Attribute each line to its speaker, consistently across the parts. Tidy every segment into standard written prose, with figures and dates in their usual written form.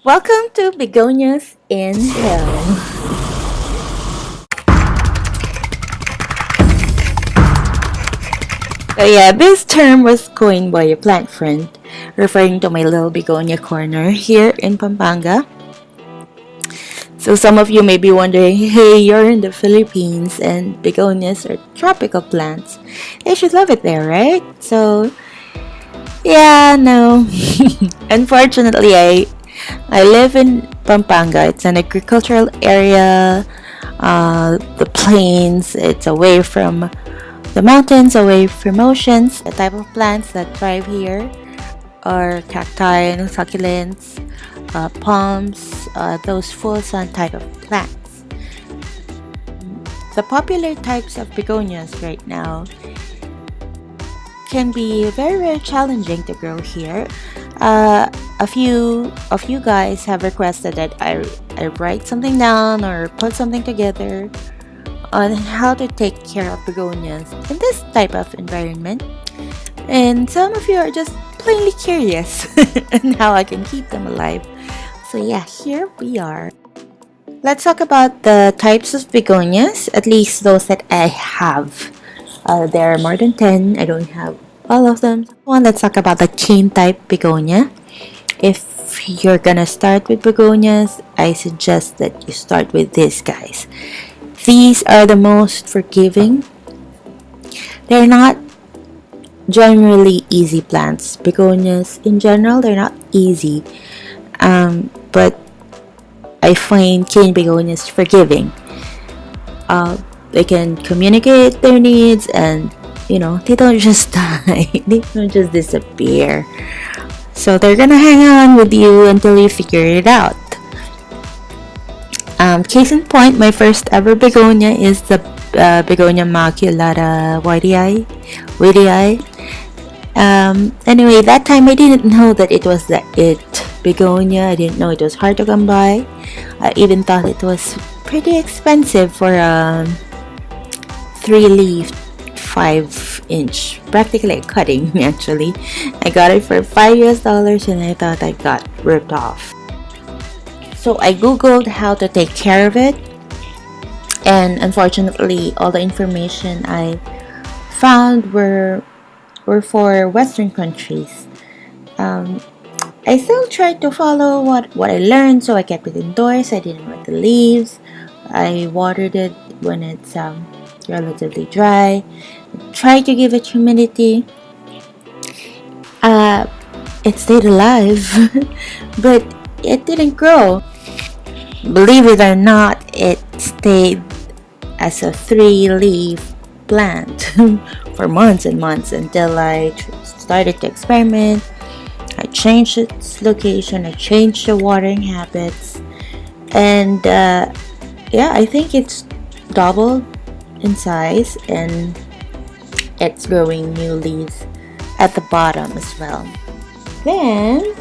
Speaker 1: Welcome to Begonias in Hell. So yeah, this term was coined by a plant friend, referring to my little begonia corner here in Pampanga. So some of you may be wondering, hey, you're in the Philippines and begonias are tropical plants. They should love it there, right? So yeah, no. Unfortunately, I live in Pampanga. It's an agricultural area. The plains. It's away from the mountains, away from oceans. The type of plants that thrive here are cacti, succulents, palms, those full sun type of plants. The popular types of begonias right now can be very challenging to grow here. A few of you guys have requested that I write something down or put something together on how to take care of begonias in this type of environment. And some of you are just plainly curious on how I can keep them alive. So yeah, here we are. Let's talk about the types of begonias, at least those that I have. There are more than 10. I don't have all of them. Let's talk about the cane type begonia. If you're gonna start with begonias, I suggest that you start with these guys. These are the most forgiving. They're not generally easy plants. Begonias in general, they're not easy. But I find cane begonias forgiving. They can communicate their needs and they don't just die. They don't just disappear. So they're gonna hang on with you until you figure it out. Case in point, my first ever begonia is the Begonia maculata Varieties. Anyway, that time I didn't know that it was the begonia. I didn't know it was hard to come by. I even thought it was pretty expensive for a 3-leaf 5-inch, practically a cutting actually. I got it for $5 and I thought I got ripped off. So I googled how to take care of it, and unfortunately all the information I found were for Western countries. I still tried to follow what I learned, so I kept it indoors. I didn't wet the leaves. I watered it when it's relatively dry. Try to give it humidity. It stayed alive, but it didn't grow. Believe it or not, it stayed as a 3-leaf plant for months and months until I started to experiment. I changed its location, I changed the watering habits, and I think it's doubled in size and it's growing new leaves at the bottom as well. Then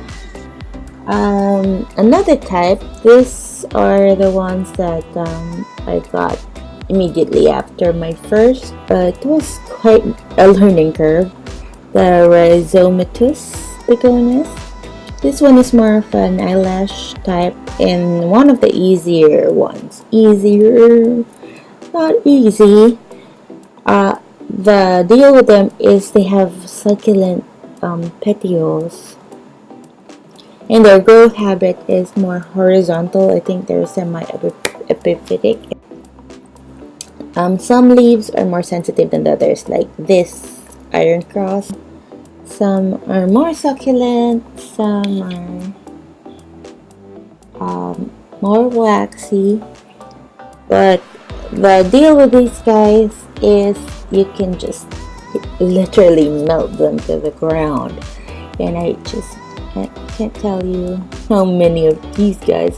Speaker 1: another type, these are the ones that I got immediately after my first. It was quite a learning curve. The rhizomatous begonias. This one is more of an eyelash type and one of the easier ones. Not easy. The deal with them is they have succulent petioles, and their growth habit is more horizontal. I think they're semi-epiphytic. Some leaves are more sensitive than the others, like this iron cross. Some are more succulent, some are more waxy. But the deal with these guys is you can just literally melt them to the ground. And I can't tell you how many of these guys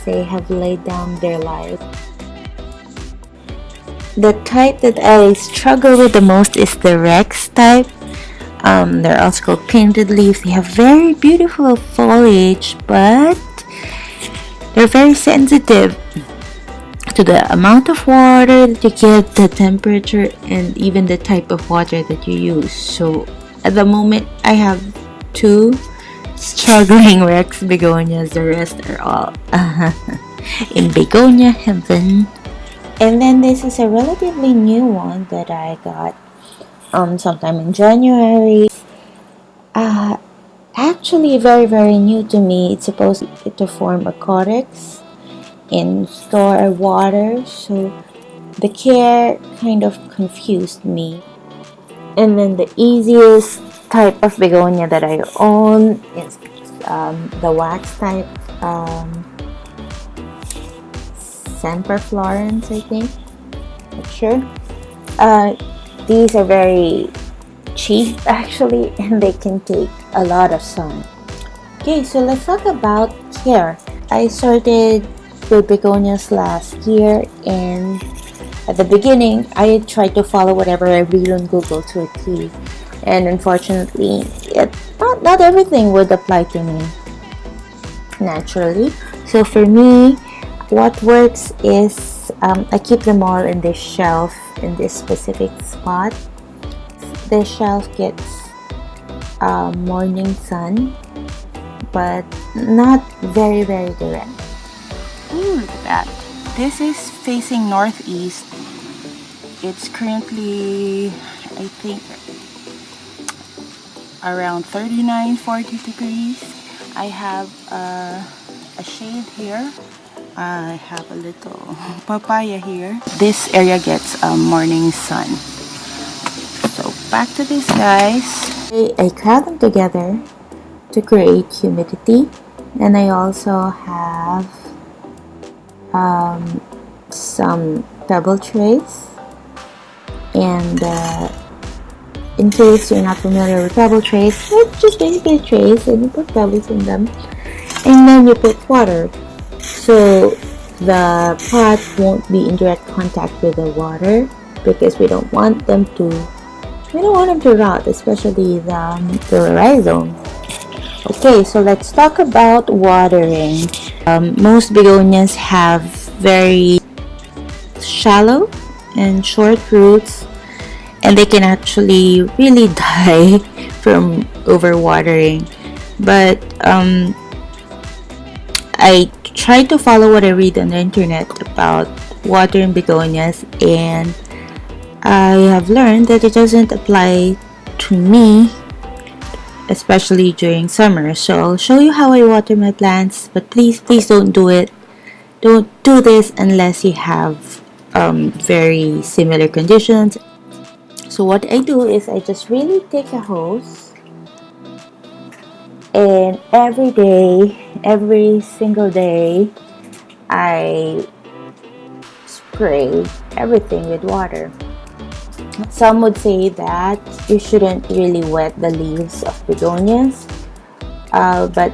Speaker 1: have laid down their lives. The type that I struggle with the most is the Rex type. They're also called painted leaves. They have very beautiful foliage, but they're very sensitive to the amount of water that you give, the temperature, and even the type of water that you use. So at the moment, I have two struggling Rex begonias. The rest are all in begonia heaven. And then this is a relatively new one that I got sometime in January. Actually very new to me. It's supposed to form a codex and store water, so the care kind of confused me. And then the easiest type of begonia that I own is the wax type, Semper Florence, I think. Not sure. These are very cheap actually, and they can take a lot of sun. Okay, so let's talk about care. I started with begonias last year, and at the beginning I tried to follow whatever I read on Google to a T, and unfortunately not everything would apply to me naturally. So for me, what works is I keep them all in this shelf in this specific spot. The shelf gets morning sun, but not very direct.
Speaker 2: Ooh, look at that. This is facing northeast. It's currently, I think, around 39-40 degrees. I have a shade here. I have a little papaya here. This area gets morning sun. So back to this, guys.
Speaker 1: I crowd them together to create humidity, and I also have some pebble trays. And in case you're not familiar with pebble trays, they're just basically trays, and you put pebbles in them, and then you put water, so the pot won't be in direct contact with the water, because we don't want them to rot, especially the rhizome. Okay, so let's talk about watering. Most begonias have very shallow and short roots, and they can actually really die from overwatering. But I try to follow what I read on the internet about watering begonias, and I have learned that it doesn't apply to me, especially during summer. So I'll show you how I water my plants, but please don't do it. Don't do this unless you have very similar conditions. So what I do is I just really take a hose, and every single day, I spray everything with water. Some would say that you shouldn't really wet the leaves of begonias, but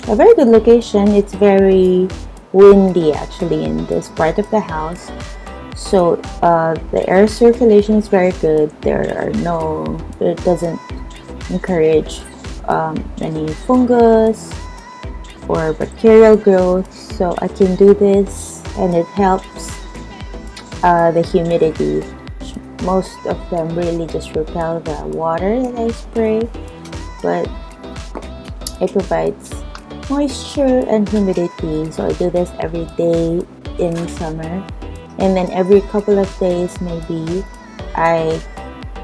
Speaker 1: a very good location. It's very windy actually in this part of the house, so the air circulation is very good. It doesn't encourage any fungus or bacterial growth, so I can do this, and it helps the humidity. Most of them really just repel the water that I spray, but it provides moisture and humidity. So I do this every day in summer, and then every couple of days maybe I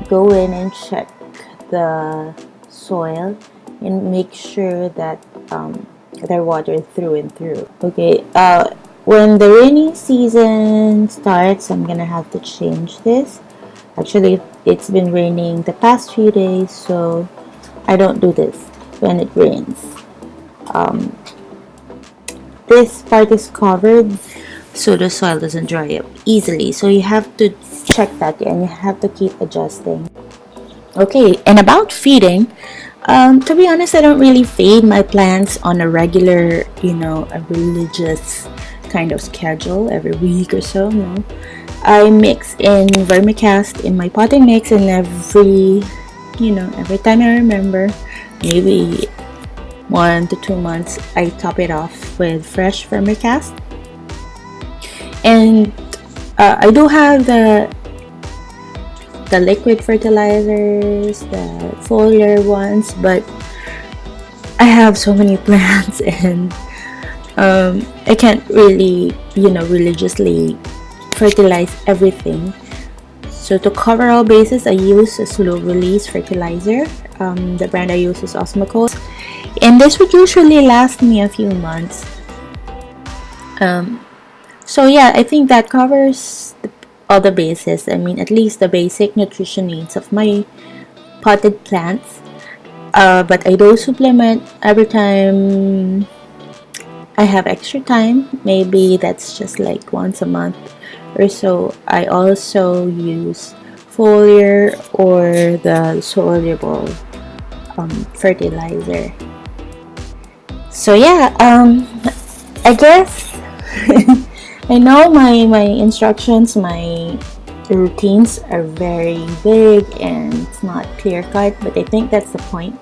Speaker 1: go in and check the soil and make sure that they're watered through and through. Okay, when the rainy season starts, I'm gonna have to change this. Actually, it's been raining the past few days, so I don't do this when it rains. This part is covered, so the soil doesn't dry up easily. So you have to check that, and you have to keep adjusting. Okay, and about feeding, to be honest, I don't really feed my plants on a regular, a religious kind of schedule every week or so. No. I mix in vermicast in my potting mix, and every time I remember, maybe 1 to 2 months, I top it off with fresh vermicast. And I do have the liquid fertilizers, the foliar ones, but I have so many plants and I can't really, religiously fertilize everything. So to cover all bases, I use a slow release fertilizer. The brand I use is Osmocote, and this would usually last me a few months. So yeah, I think that covers all the bases. I mean, at least the basic nutrition needs of my potted plants. But I do supplement every time I have extra time. Maybe that's just like once a month or so. I also use foliar or the soluble fertilizer. So yeah, I guess I know my instructions, my routines are very big and it's not clear cut, but I think that's the point.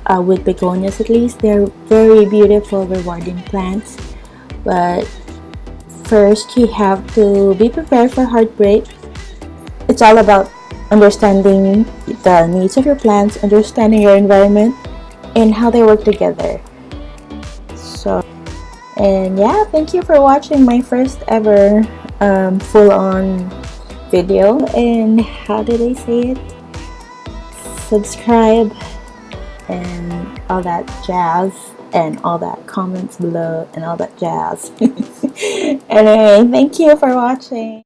Speaker 1: With begonias, at least, they're very beautiful, rewarding plants. But first, you have to be prepared for heartbreak. It's all about understanding the needs of your plants, understanding your environment, and how they work together. So, and yeah, thank you for watching my first ever full-on video. And how did I say it? Subscribe and all that jazz, and all that comments below and all that jazz. Anyway, thank you for watching.